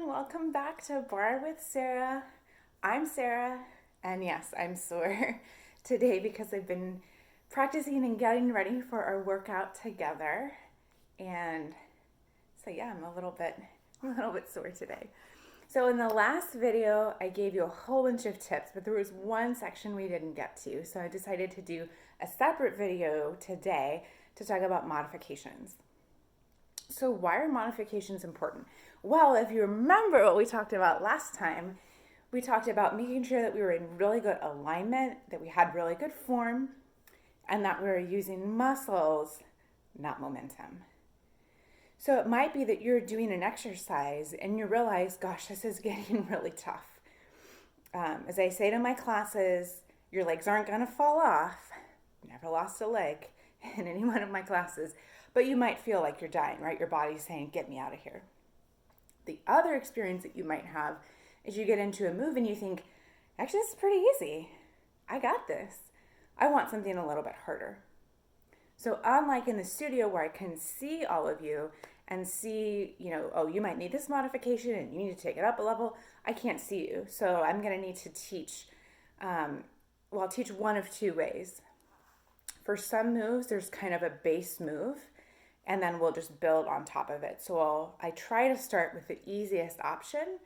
Welcome back to Barre with Sarah. I'm Sarah, and yes, I'm sore today because I've been practicing and getting ready for our workout together. And so yeah, I'm a little bit sore today. So in the last video, I gave you a whole bunch of tips, but there was one section we didn't get to. So I decided to do a separate video today to talk about modifications. So why are modifications important? Well, if you remember what we talked about last time, we talked about making sure that we were in really good alignment, that we had really good form, and that we were using muscles, not momentum. So it might be that you're doing an exercise and you realize, gosh, this is getting really tough. As I say to my classes, your legs aren't going to fall off. Never lost a leg in any one of my classes. But you might feel like you're dying, right? Your body's saying, get me out of here. The other experience that you might have is you get into a move and you think, actually, this is pretty easy. I got this. I want something a little bit harder. So unlike in the studio where I can see all of you and see, oh, you might need this modification and you need to take it up a level, I can't see you. So I'm going to need to teach, I'll teach one of two ways. For some moves, there's kind of a base move, and then we'll just build on top of it. So I try to start with the easiest option.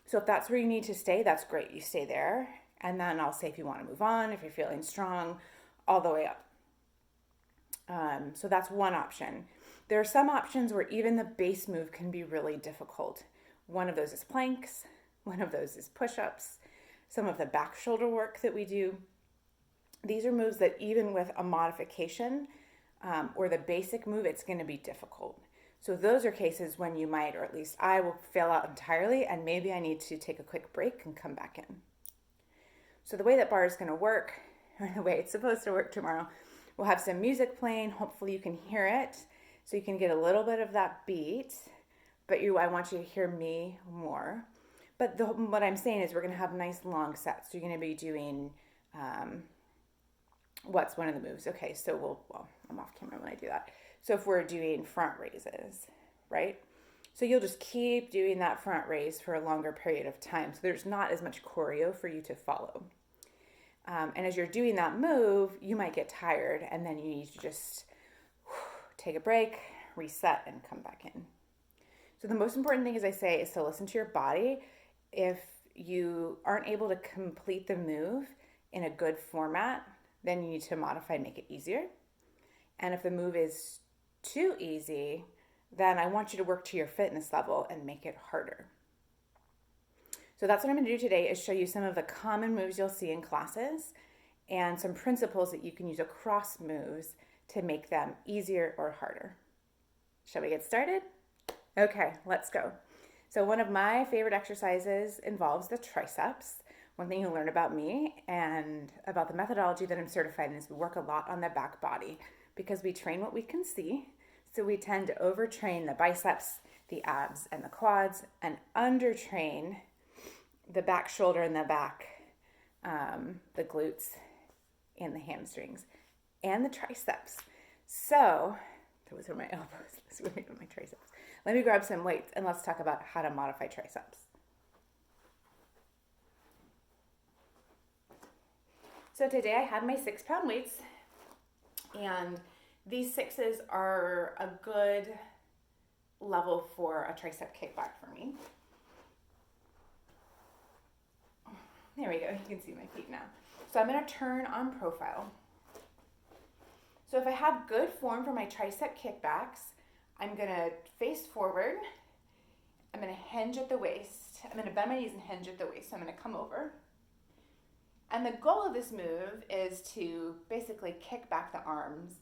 So if that's where you need to stay, that's great. You stay there. And then I'll say if you want to move on, if you're feeling strong, all the way up. So that's one option. There are some options where even the base move can be really difficult. One of those is planks. One of those is push-ups. Some of the back shoulder work that we do. These are moves that even with a modification, or the basic move, it's going to be difficult. So those are cases when you might, or at least I will fail out entirely, and maybe I need to take a quick break and come back in. So the way that Barre is going to work, or the way it's supposed to work tomorrow, we'll have some music playing. Hopefully you can hear it, so you can get a little bit of that beat, but I want you to hear me more. But what I'm saying is we're going to have nice long sets. So you're going to be doing... what's one of the moves? Okay, so I'm off camera when I do that. So if we're doing front raises, right? So you'll just keep doing that front raise for a longer period of time. So there's not as much choreo for you to follow. And as you're doing that move, you might get tired, and then you need to just take a break, reset, and come back in. So the most important thing, as I say, is to listen to your body. If you aren't able to complete the move in a good format, then you need to modify and make it easier. And if the move is too easy, then I want you to work to your fitness level and make it harder. So that's what I'm going to do today, is show you some of the common moves you'll see in classes and some principles that you can use across moves to make them easier or harder. Shall we get started? Okay, let's go. So one of my favorite exercises involves the triceps. One thing you'll learn about me and about the methodology that I'm certified in is we work a lot on the back body because we train what we can see. So we tend to overtrain the biceps, the abs, and the quads, and undertrain the back shoulder and the back, the glutes, and the hamstrings, and the triceps. So those are my elbows. This would make my triceps. Let me grab some weights and let's talk about how to modify triceps. So today I had my 6-pound weights, and these 6s are a good level for a tricep kickback for me. There we go, you can see my feet now. So I'm going to turn on profile. So if I have good form for my tricep kickbacks, I'm going to face forward. I'm going to hinge at the waist. I'm going to bend my knees and hinge at the waist. So I'm going to come over. And the goal of this move is to basically kick back the arms,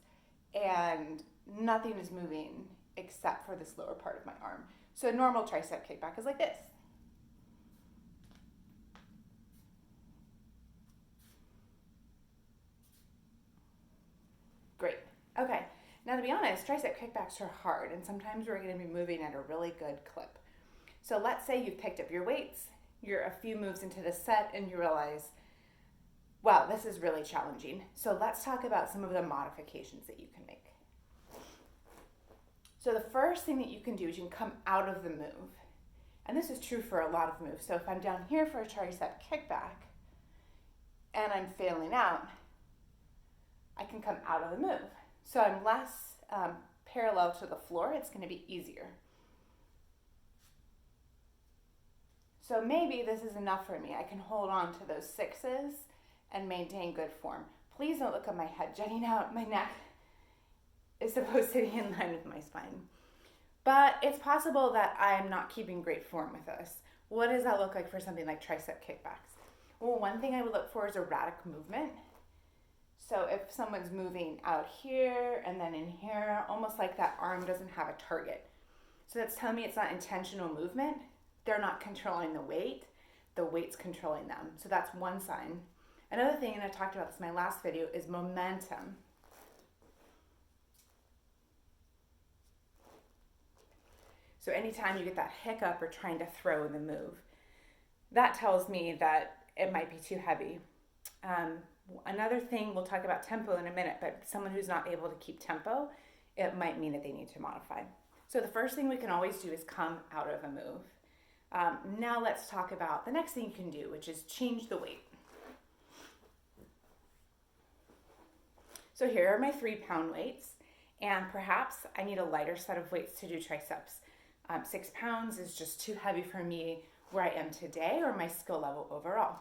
and nothing is moving except for this lower part of my arm. So a normal tricep kickback is like this. Great. Okay. Now to be honest, tricep kickbacks are hard, and sometimes we're going to be moving at a really good clip. So let's say you've picked up your weights, you're a few moves into the set, and you realize, wow, this is really challenging. So let's talk about some of the modifications that you can make. So the first thing that you can do is you can come out of the move. And this is true for a lot of moves. So if I'm down here for a tricep kickback and I'm failing out, I can come out of the move. So I'm less parallel to the floor. It's going to be easier. So maybe this is enough for me. I can hold on to those sixes and maintain good form. Please don't look at my head jutting out. My neck is supposed to be in line with my spine. But it's possible that I'm not keeping great form with this. What does that look like for something like tricep kickbacks? Well, one thing I would look for is erratic movement. So if someone's moving out here and then in here, almost like that arm doesn't have a target. So that's telling me it's not intentional movement. They're not controlling the weight's controlling them. So that's one sign. Another thing, and I talked about this in my last video, is momentum. So anytime you get that hiccup or trying to throw in the move, that tells me that it might be too heavy. Another thing, we'll talk about tempo in a minute, but someone who's not able to keep tempo, it might mean that they need to modify. So the first thing we can always do is come out of a move. Now let's talk about the next thing you can do, which is change the weight. So here are my 3-pound weights, and perhaps I need a lighter set of weights to do triceps. 6 pounds is just too heavy for me where I am today or my skill level overall.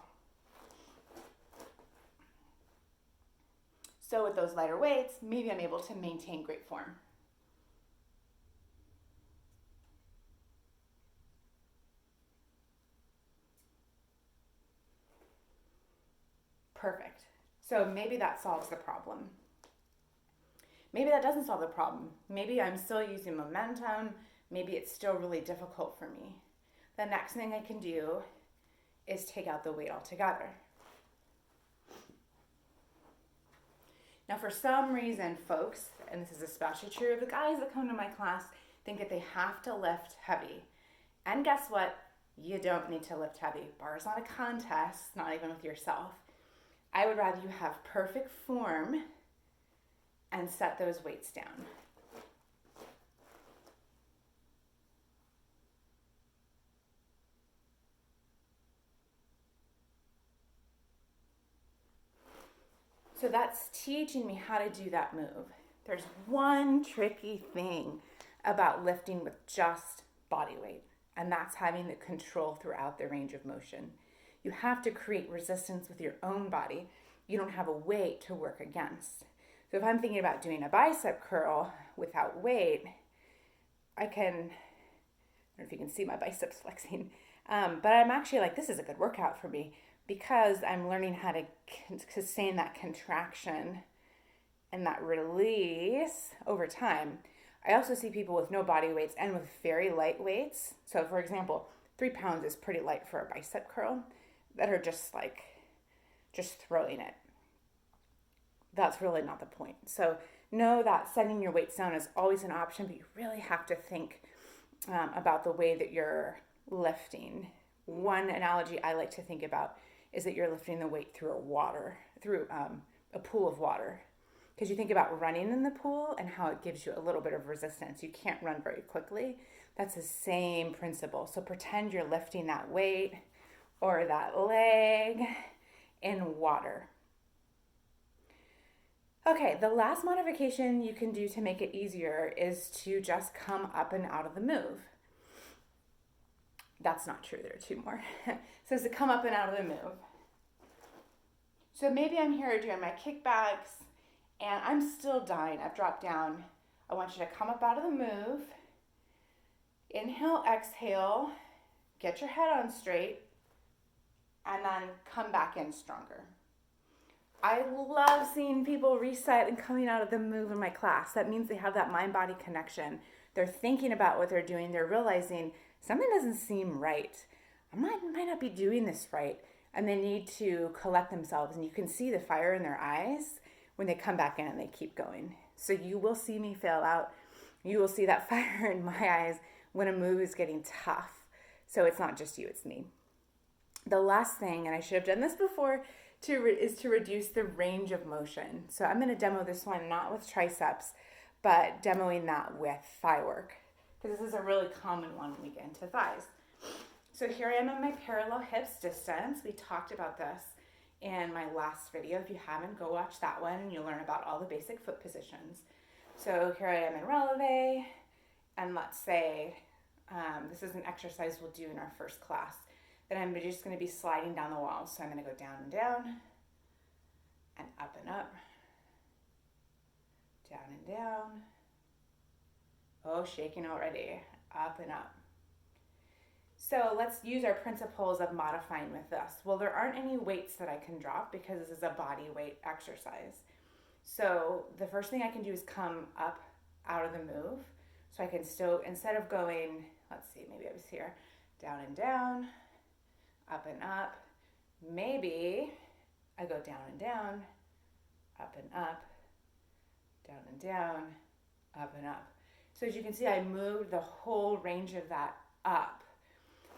So with those lighter weights, maybe I'm able to maintain great form. Perfect. So maybe that solves the problem. Maybe that doesn't solve the problem. Maybe I'm still using momentum. Maybe it's still really difficult for me. The next thing I can do is take out the weight altogether. Now, for some reason, folks, and this is especially true of the guys that come to my class, think that they have to lift heavy. And guess what? You don't need to lift heavy. Barre's not a contest, not even with yourself. I would rather you have perfect form and set those weights down. So that's teaching me how to do that move. There's one tricky thing about lifting with just body weight, and that's having the control throughout the range of motion. You have to create resistance with your own body. You don't have a weight to work against. So if I'm thinking about doing a bicep curl without weight, I don't know if you can see my biceps flexing, but I'm actually like, this is a good workout for me because I'm learning how to sustain that contraction and that release over time. I also see people with no body weights and with very light weights. So for example, 3 pounds is pretty light for a bicep curl, that are just throwing it. That's really not the point. So know that setting your weights down is always an option, but you really have to think about the way that you're lifting. One analogy I like to think about is that you're lifting the weight through a pool of water. Because you think about running in the pool and how it gives you a little bit of resistance. You can't run very quickly. That's the same principle. So pretend you're lifting that weight or that leg in water. Okay, the last modification you can do to make it easier is to just come up and out of the move. That's not true, there are 2 more. So it's to come up and out of the move. So maybe I'm here doing my kickbacks and I'm still dying. I've dropped down. I want you to come up out of the move. Inhale, exhale, get your head on straight, and then come back in stronger. I love seeing people reset and coming out of the move in my class. That means they have that mind-body connection. They're thinking about what they're doing. They're realizing something doesn't seem right. I might not be doing this right. And they need to collect themselves. And you can see the fire in their eyes when they come back in and they keep going. So you will see me fail out. You will see that fire in my eyes when a move is getting tough. So it's not just you, it's me. The last thing, and I should have done this before, is to reduce the range of motion. So I'm going to demo this one not with triceps, but demoing that with thigh work. Because this is a really common one when we get into thighs. So here I am in my parallel hips distance. We talked about this in my last video. If you haven't, go watch that one and you'll learn about all the basic foot positions. So here I am in releve, and let's say this is an exercise we'll do in our first class. Then I'm just going to be sliding down the wall. So I'm going to go down and down, and up, down and down. Oh, shaking already. Up and up. So let's use our principles of modifying with this. Well, there aren't any weights that I can drop because this is a body weight exercise. So the first thing I can do is come up out of the move. So I can still, instead of going, let's see, maybe I was here, down and down, up and up. Maybe I go down and down, up and up, down and down, up and up. So as you can see, I moved the whole range of that up.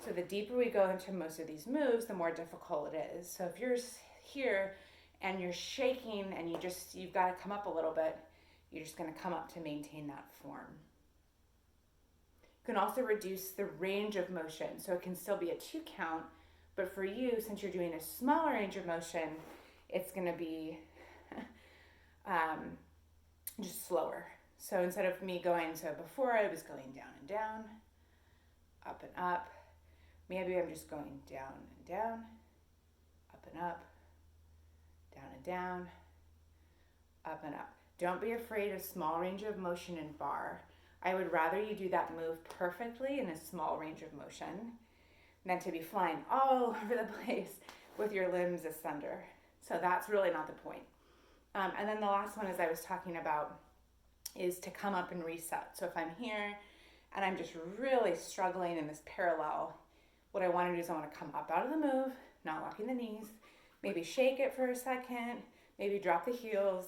So the deeper we go into most of these moves, the more difficult it is. So if you're here and you're shaking and you've got to come up a little bit, you're just going to come up to maintain that form. You can also reduce the range of motion. So it can still be a 2 count, but for you, since you're doing a smaller range of motion, it's going to be just slower. So instead of me going, so before I was going down and down, up and up, maybe I'm just going down and down, up and up, down and down, up and up. Don't be afraid of small range of motion in bar. I would rather you do that move perfectly in a small range of motion than to be flying all over the place with your limbs asunder. So that's really not the point. And then the last one, as I was talking about, is to come up and reset. So if I'm here and I'm just really struggling in this parallel, what I want to do is I want to come up out of the move, not locking the knees, maybe shake it for a second, maybe drop the heels,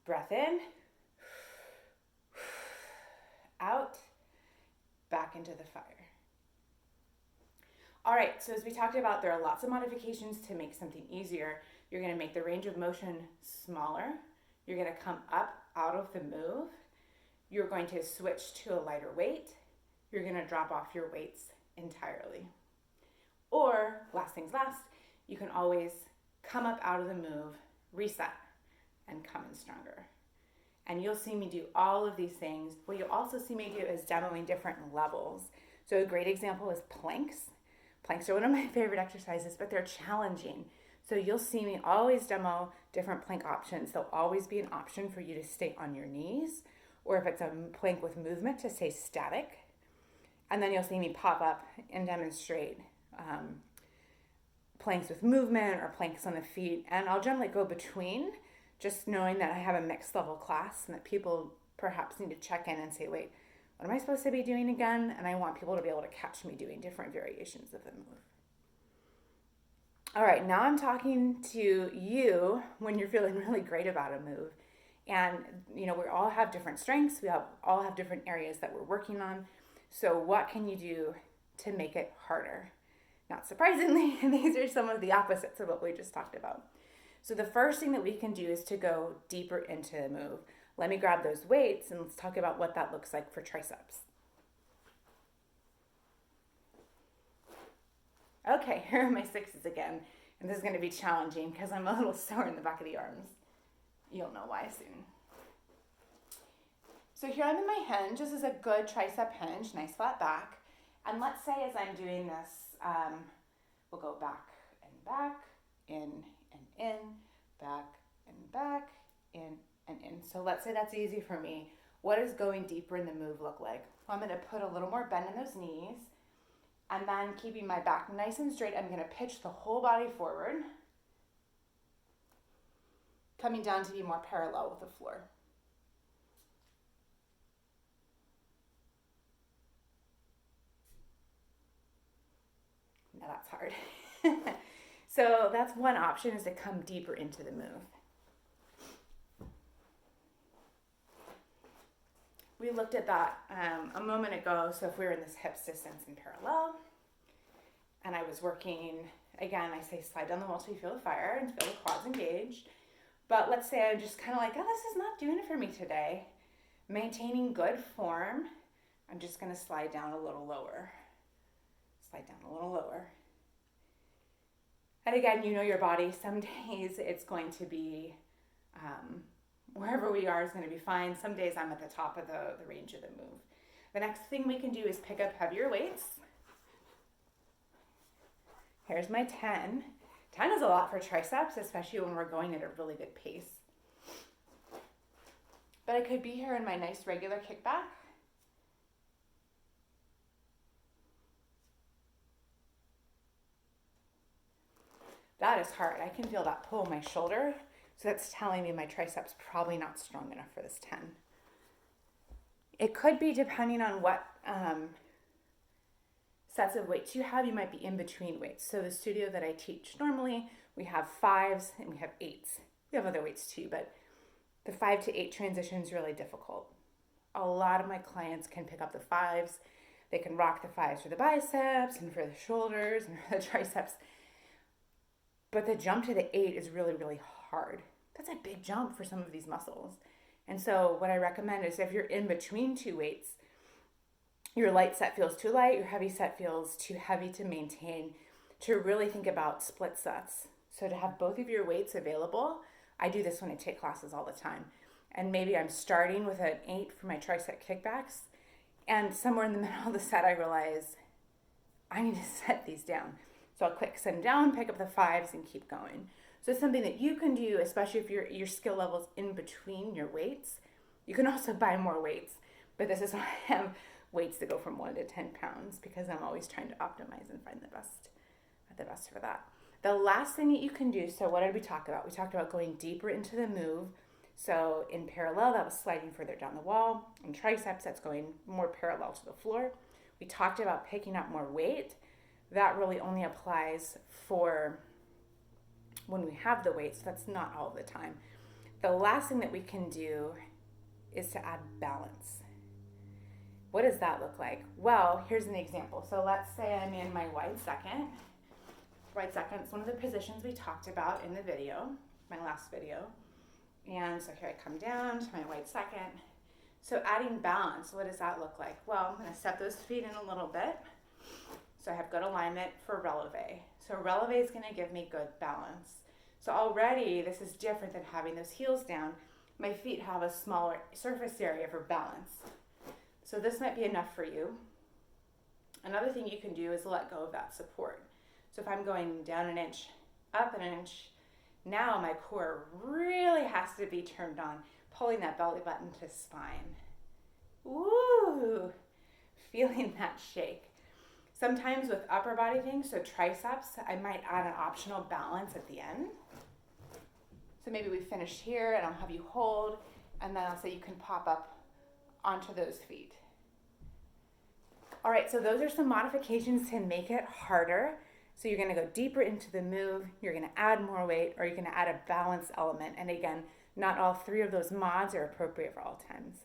breath in, out, back into the fire. All right, so as we talked about, there are lots of modifications to make something easier. You're going to make the range of motion smaller. You're going to come up out of the move. You're going to switch to a lighter weight. You're going to drop off your weights entirely. Or, last things last, you can always come up out of the move, reset, and come in stronger. And you'll see me do all of these things. What you'll also see me do is demoing different levels. So a great example is planks. Planks are one of my favorite exercises, but they're challenging. So you'll see me always demo different plank options. There'll always be an option for you to stay on your knees, or if it's a plank with movement, to stay static. And then you'll see me pop up and demonstrate planks with movement or planks on the feet. And I'll generally go between, just knowing that I have a mixed level class and that people perhaps need to check in and say, wait, what am I supposed to be doing again? And I want people to be able to catch me doing different variations of the move. All right, now I'm talking to you when you're feeling really great about a move. And, we all have different strengths. We all have different areas that we're working on. So what can you do to make it harder? Not surprisingly, these are some of the opposites of what we just talked about. So the first thing that we can do is to go deeper into the move. Let me grab those weights and let's talk about what that looks like for triceps. Okay, here are my 6s again. And this is going to be challenging because I'm a little sore in the back of the arms. You'll know why soon. So here I'm in my hinge. This is a good tricep hinge, nice flat back. And let's say as I'm doing this, we'll go back, in and in, back, in and in. So let's say that's easy for me. What does going deeper in the move look like? Well, I'm going to put a little more bend in those knees. And then keeping my back nice and straight, I'm going to pitch the whole body forward, coming down to be more parallel with the floor. Now that's hard. So that's one option, is to come deeper into the move. We looked at that a moment ago. So if we were in this hips distance in parallel, and I was working, again, I say slide down the wall so you feel the fire and feel the quads engaged. But let's say I'm just kind of like, oh, this is not doing it for me today. Maintaining good form, I'm just going to slide down a little lower. Slide down a little lower. And again, you know your body. Some days it's going to be, wherever we are is going to be fine. Some days I'm at the top of the range of the move. The next thing we can do is pick up heavier weights. Here's my 10. 10 is a lot for triceps, especially when we're going at a really good pace. But I could be here in my nice regular kickback. That is hard. I can feel that pull in my shoulder. So that's telling me my triceps probably not strong enough for this 10. It could be depending on what sets of weights you have. You might be in between weights. So the studio that I teach normally, we have 5s and we have 8s. We have other weights too, but the 5 to 8 transition is really difficult. A lot of my clients can pick up the 5s. They can rock the 5s for the biceps and for the shoulders and for the triceps. But the jump to the 8 is really, really hard. That's a big jump for some of these muscles. And so what I recommend is if you're in between 2 weights, your light set feels too light, your heavy set feels too heavy to maintain, to really think about split sets. So to have both of your weights available, I do this when I take classes all the time. And maybe I'm starting with an 8 for my tricep kickbacks, and somewhere in the middle of the set I realize I need to set these down. So I'll quick set them down, pick up the 5s, and keep going. So it's something that you can do, especially if your skill level's in between your weights. You can also buy more weights, but this is why I have weights that go from 1 to 10 pounds, because I'm always trying to optimize and find the best for that. The last thing that you can do, so what did we talk about? We talked about going deeper into the move. So in parallel, that was sliding further down the wall. In triceps, that's going more parallel to the floor. We talked about picking up more weight. That really only applies for when we have the weights. That's not all the time. The last thing that we can do is to add balance. What does that look like? Well, here's an example. So let's say I'm in my wide second. Wide second is one of the positions we talked about in the video, my last video. And so here I come down to my wide second. So adding balance, what does that look like? Well, I'm going to set those feet in a little bit. So I have good alignment for releve. So releve is going to give me good balance. So already this is different than having those heels down. My feet have a smaller surface area for balance. So this might be enough for you. Another thing you can do is let go of that support. So if I'm going down an inch, up an inch, now my core really has to be turned on, pulling that belly button to spine. Woo! Feeling that shake. Sometimes with upper body things, so triceps, I might add an optional balance at the end. So maybe we finished here and I'll have you hold, and then I'll say you can pop up onto those feet. All right, so those are some modifications to make it harder. So you're gonna go deeper into the move, you're gonna add more weight, or you're gonna add a balance element. And again, not all 3 of those mods are appropriate for all times.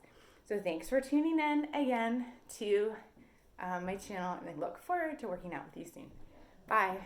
So thanks for tuning in again to my channel, and I look forward to working out with you soon. Bye.